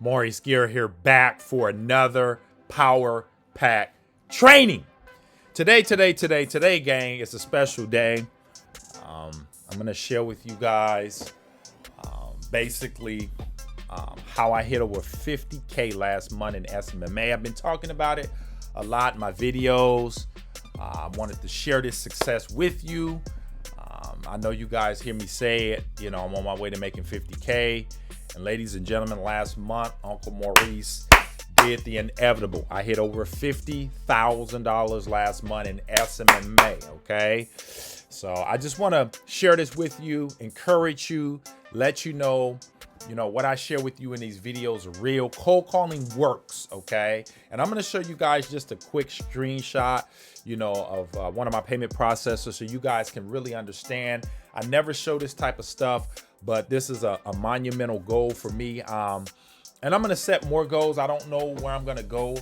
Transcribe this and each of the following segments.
Maurice here back for another Power Pack training. Today, gang, is a special day. I'm going to share with you guys basically how I hit over 50K last month in SMMA. I've been talking about it a lot in my videos. I wanted to share this success with you. I know you guys hear me say it, I'm on my way to making 50K. And ladies and gentlemen, last month, Uncle Maurice did the inevitable. I hit over $50,000 last month in SMMA, okay? So I just want to share this with you, encourage you, let you know, what I share with you in these videos are real. Cold calling works, okay? And I'm going to show you guys just a quick screenshot, of one of my payment processors so you guys can really understand. I never show this type of stuff, but this is a monumental goal for me. And I'm going to set more goals. I don't know where I'm going to go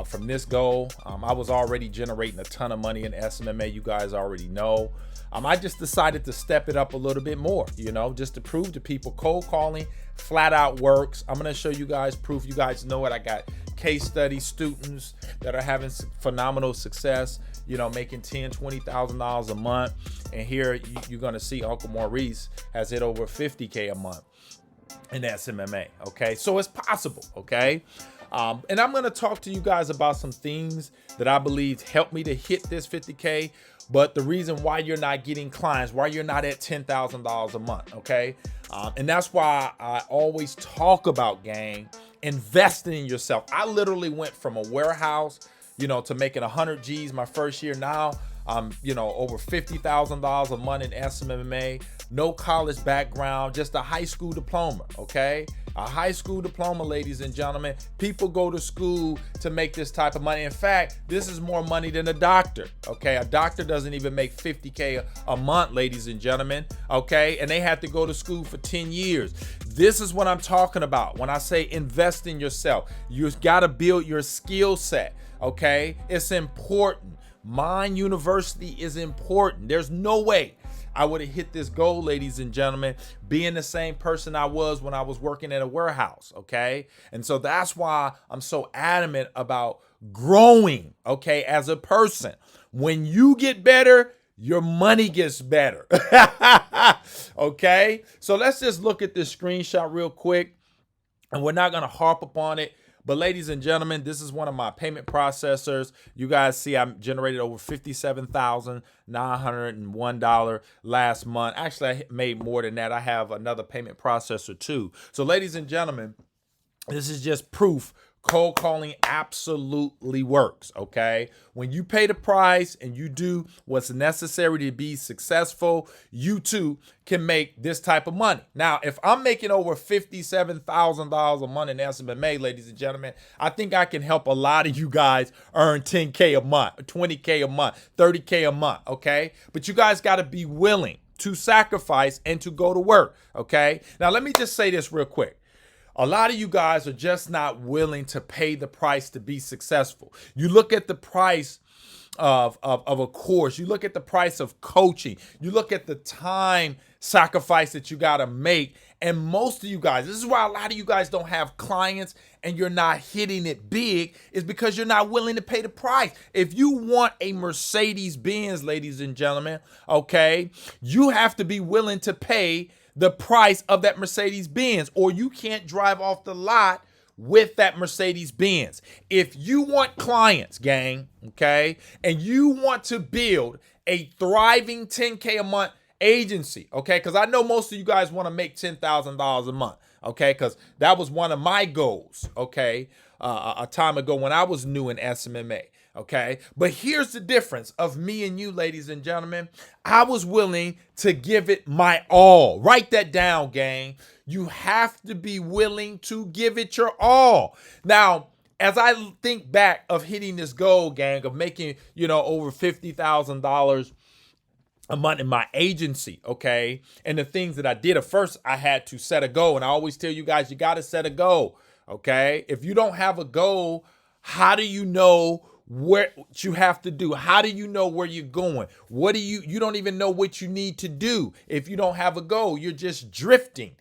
from this goal. I was already generating a ton of money in SMMA. You guys already know. I just decided to step it up a little bit more, just to prove to people cold calling flat out works. I'm going to show you guys proof. You guys know it. I got case study students that are having phenomenal success, making $10,000, $20,000 a month. And here you're going to see Uncle Maurice has hit over 50K a month in SMMA. Okay, so it's possible. Okay. And I'm going to talk to you guys about some things that I believe helped me to hit this 50K, but the reason why you're not getting clients, why you're not at $10,000 a month, okay? And that's why I always talk about, gang, investing in yourself. I literally went from a warehouse, to making 100 G's my first year. Now I'm, over $50,000 a month in SMMA, no college background, just a high school diploma, okay? A high school diploma, ladies and gentlemen. People go to school to make this type of money. In fact, this is more money than a doctor, okay? A doctor doesn't even make 50K a month, ladies and gentlemen, okay? And they have to go to school for 10 years. This is what I'm talking about when I say invest in yourself. You've got to build your skill set, okay? It's important. Mind University is important. There's no way I would have hit this goal, ladies and gentlemen, being the same person I was when I was working at a warehouse, okay? And so that's why I'm so adamant about growing, okay, as a person. When you get better, your money gets better, okay? So let's just look at this screenshot real quick, and we're not going to harp upon it. But ladies and gentlemen, this is one of my payment processors. You guys see I generated over $57,901 last month. Actually, I made more than that. I have another payment processor too. So ladies and gentlemen, this is just proof cold calling absolutely works, okay? When you pay the price and you do what's necessary to be successful, you too can make this type of money. Now, if I'm making over $57,000 a month in SMMA, ladies and gentlemen, I think I can help a lot of you guys earn 10K a month, 20K a month, 30K a month, okay? But you guys got to be willing to sacrifice and to go to work, okay? Now, let me just say this real quick. A lot of you guys are just not willing to pay the price to be successful. You look at the price of a course. You look at the price of coaching. You look at the time sacrifice that you got to make. And most of you guys, this is why a lot of you guys don't have clients and you're not hitting it big, is because you're not willing to pay the price. If you want a Mercedes-Benz, ladies and gentlemen, okay, you have to be willing to pay the price of that Mercedes-Benz, or you can't drive off the lot with that Mercedes-Benz. If you want clients, gang, okay, and you want to build a thriving 10K a month agency, okay, because I know most of you guys want to make $10,000 a month, okay, because that was one of my goals, okay, a time ago when I was new in SMMA. Okay, but here's the difference of me and you, ladies and gentlemen. I was willing to give it my all. Write that down, gang. You have to be willing to give it your all. Now, as I think back of hitting this goal, gang, of making, over $50,000 a month in my agency, okay, and the things that I did, at first I had to set a goal. And I always tell you guys, you got to set a goal, okay? If you don't have a goal, how do you know what you have to do? How do you know where you're going? You don't even know what you need to do if you don't have a goal. You're just drifting.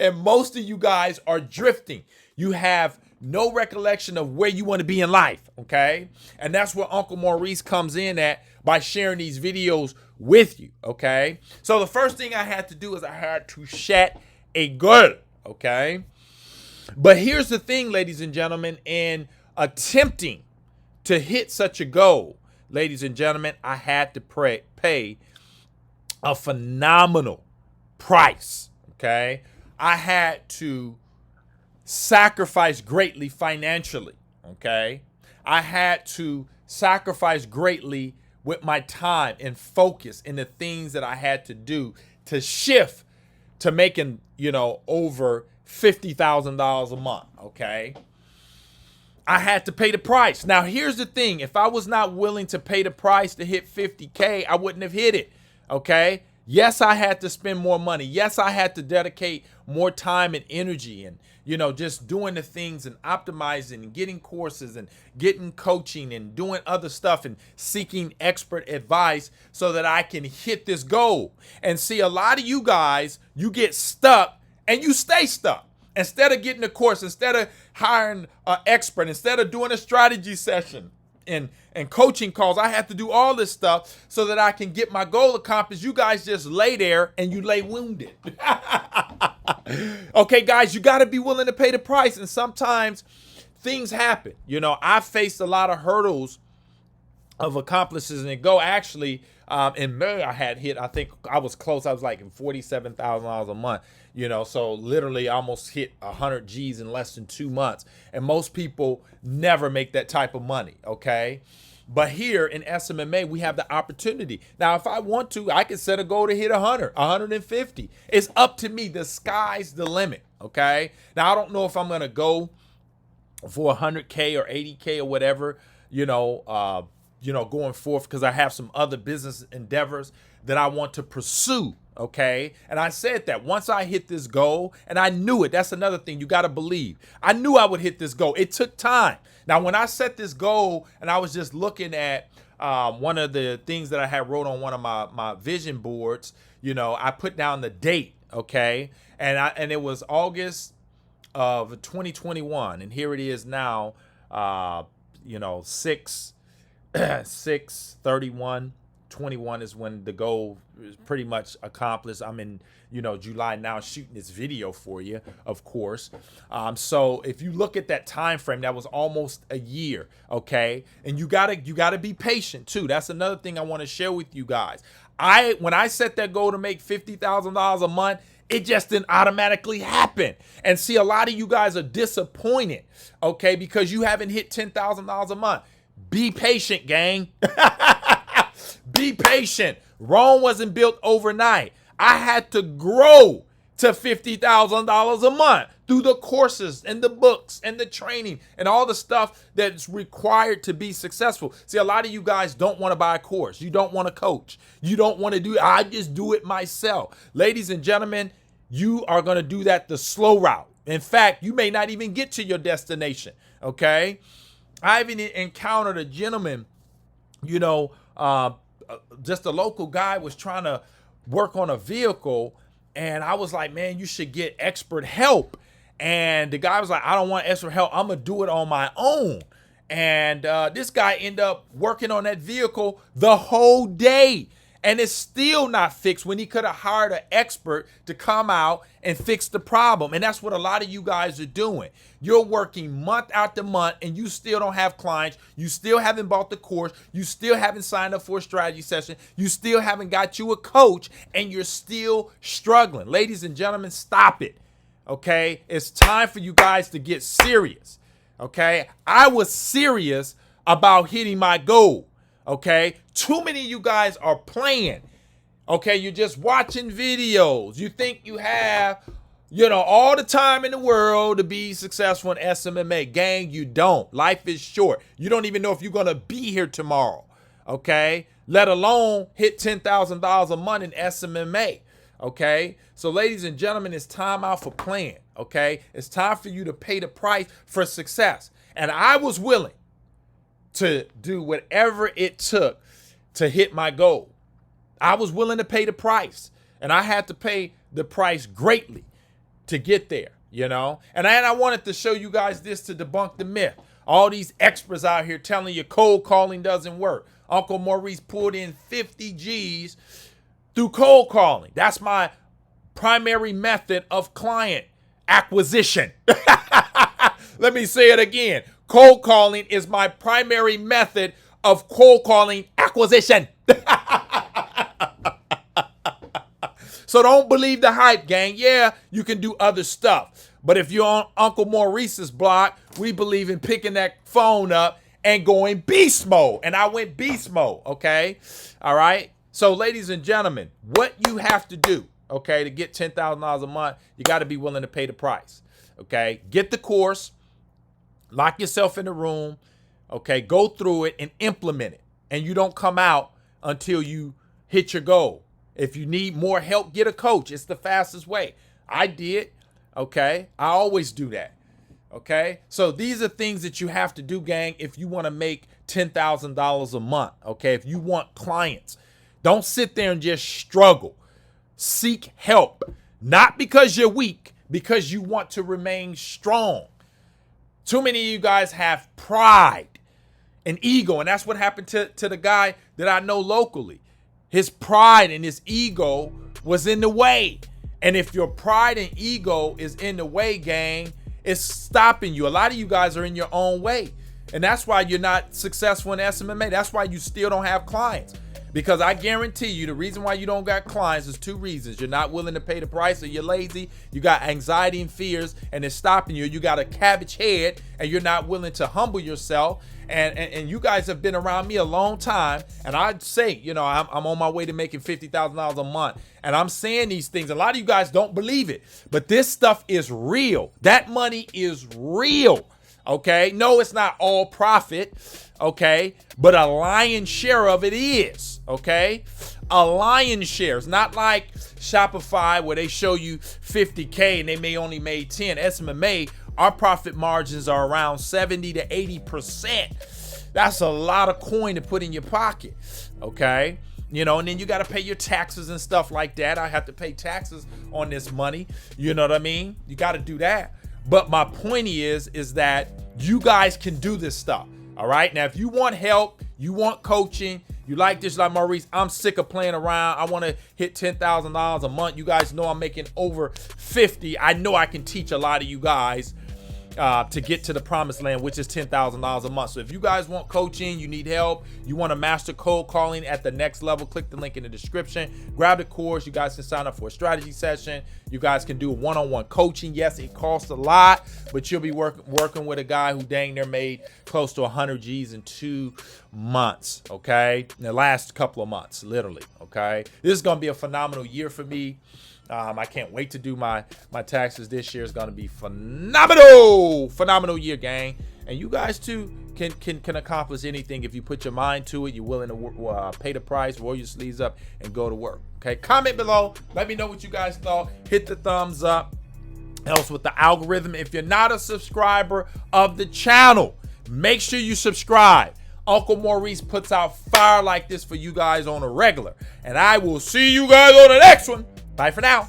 And most of you guys are drifting. You have no recollection of where you want to be in life, okay? And that's where Uncle Maurice comes in at by sharing these videos with you, okay? So the first thing I had to do is I had to set a goal, okay? But here's the thing, ladies and gentlemen, in attempting to hit such a goal, ladies and gentlemen, I had to pay a phenomenal price, okay? I had to sacrifice greatly financially, okay? I had to sacrifice greatly with my time and focus in the things that I had to do to shift to making, over $50,000 a month, okay? I had to pay the price. Now, here's the thing. If I was not willing to pay the price to hit 50K, I wouldn't have hit it, okay? Yes, I had to spend more money. Yes, I had to dedicate more time and energy and, just doing the things and optimizing and getting courses and getting coaching and doing other stuff and seeking expert advice so that I can hit this goal. And see, a lot of you guys, you get stuck and you stay stuck. Instead of getting a course, instead of hiring an expert, instead of doing a strategy session and coaching calls, I have to do all this stuff so that I can get my goal accomplished. You guys just lay there and you lay wounded. Okay, guys, you got to be willing to pay the price. And sometimes things happen. I faced a lot of hurdles of accomplishments and go. Actually, in May, I had hit, I think I was close. I was like $47,000 a month, so literally almost hit 100 G's in less than 2 months. And most people never make that type of money, okay? But here in SMMA, we have the opportunity. Now, if I want to, I can set a goal to hit 100, 150. It's up to me. The sky's the limit, okay? Now, I don't know if I'm going to go for 100K or 80K or whatever, going forth, because I have some other business endeavors that I want to pursue, okay? And I said that once I hit this goal, and I knew it. That's another thing you got to believe. I knew I would hit this goal. It took time. Now, when I set this goal, and I was just looking at one of the things that I had wrote on one of my vision boards, I put down the date, okay? And it was August of 2021, and here it is now, 6/31/21 is when the goal is pretty much accomplished. I'm in, July now shooting this video for you, of course. So if you look at that time frame, that was almost a year, okay? And you gotta be patient too. That's another thing I want to share with you guys. When I set that goal to make $50,000 a month, it just didn't automatically happen. And see, a lot of you guys are disappointed, okay, because you haven't hit $10,000 a month. Be patient, gang. Be patient. Rome wasn't built overnight. I had to grow to $50,000 a month through the courses and the books and the training and all the stuff that's required to be successful. See, a lot of you guys don't want to buy a course. You don't want to coach. You don't want to do it. I just do it myself. Ladies and gentlemen, you are going to do that the slow route. In fact, you may not even get to your destination, okay? I even encountered a gentleman, just a local guy was trying to work on a vehicle, and I was like, man, you should get expert help. And the guy was like, I don't want expert help. I'm going to do it on my own. And this guy ended up working on that vehicle the whole day. And it's still not fixed when he could have hired an expert to come out and fix the problem. And that's what a lot of you guys are doing. You're working month after month and you still don't have clients. You still haven't bought the course. You still haven't signed up for a strategy session. You still haven't got you a coach, and you're still struggling. Ladies and gentlemen, stop it. Okay? It's time for you guys to get serious. Okay? I was serious about hitting my goal. Okay, too many of you guys are playing. Okay, you're just watching videos. You think you have, all the time in the world to be successful in SMMA. Gang, you don't. Life is short. You don't even know if you're going to be here tomorrow. Okay, let alone hit $10,000 a month in SMMA. Okay, so ladies and gentlemen, it's time out for playing. Okay, it's time for you to pay the price for success. And I was willing to do whatever it took to hit my goal. I was willing to pay the price, and I had to pay the price greatly to get there, you know? And I wanted to show you guys this to debunk the myth. All these experts out here telling you cold calling doesn't work. Uncle Maurice pulled in 50 G's through cold calling. That's my primary method of client acquisition. Let me say it again. Cold calling is my primary method of cold calling acquisition. So don't believe the hype, gang. Yeah, you can do other stuff. But if you're on Uncle Maurice's block, we believe in picking that phone up and going beast mode. And I went beast mode, okay? All right? So, ladies and gentlemen, what you have to do, okay, to get $10,000 a month, you got to be willing to pay the price, okay? Get the course, lock yourself in the room, okay? Go through it and implement it. And you don't come out until you hit your goal. If you need more help, get a coach. It's the fastest way. I did, okay? I always do that, okay? So these are things that you have to do, gang, if you want to make $10,000 a month, okay? If you want clients. Don't sit there and just struggle. Seek help. Not because you're weak, because you want to remain strong. Too many of you guys have pride and ego, and that's what happened to the guy that I know locally. His pride and his ego was in the way. And if your pride and ego is in the way, gang, it's stopping you. A lot of you guys are in your own way. And that's why you're not successful in SMMA. That's why you still don't have clients. Because I guarantee you the reason why you don't got clients is two reasons. You're not willing to pay the price, or you're lazy. You got anxiety and fears, and it's stopping you. You got a cabbage head, and you're not willing to humble yourself. And you guys have been around me a long time, and I'd say, you know, I'm on my way to making $50,000 a month, and I'm saying these things. A lot of you guys don't believe it, but this stuff is real. That money is real, okay? No, it's not all profit, okay? But a lion's share of it is, okay? A lion's share. It's not like Shopify where they show you 50K and they may only made 10. SMMA, our profit margins are around 70 to 80%. That's a lot of coin to put in your pocket, okay? You know, and then you got to pay your taxes and stuff like that. I have to pay taxes on this money. You know what I mean? You got to do that. But my point is that you guys can do this stuff, all right? Now, if you want help, you want coaching, you like this like Maurice, I'm sick of playing around. I want to hit $10,000 a month. You guys know I'm making over 50. I know I can teach a lot of you guys to get to the promised land, which is $10,000 a month. So if you guys want coaching, you need help, you want to master cold calling at the next level, click the link in the description, grab the course. You guys can sign up for a strategy session. You guys can do a one-on-one coaching. Yes, it costs a lot, but you'll be working with a guy who dang near made close to 100 G's in 2 months, okay? In the last couple of months, literally, okay? This is going to be a phenomenal year for me. I can't wait to do my taxes this year. It's going to be phenomenal year, gang. And you guys too can accomplish anything if you put your mind to it. You're willing to pay the price, roll your sleeves up, and go to work. Okay, comment below. Let me know what you guys thought. Hit the thumbs up. Helps with the algorithm. If you're not a subscriber of the channel, make sure you subscribe. Uncle Maurice puts out fire like this for you guys on a regular. And I will see you guys on the next one. Bye for now.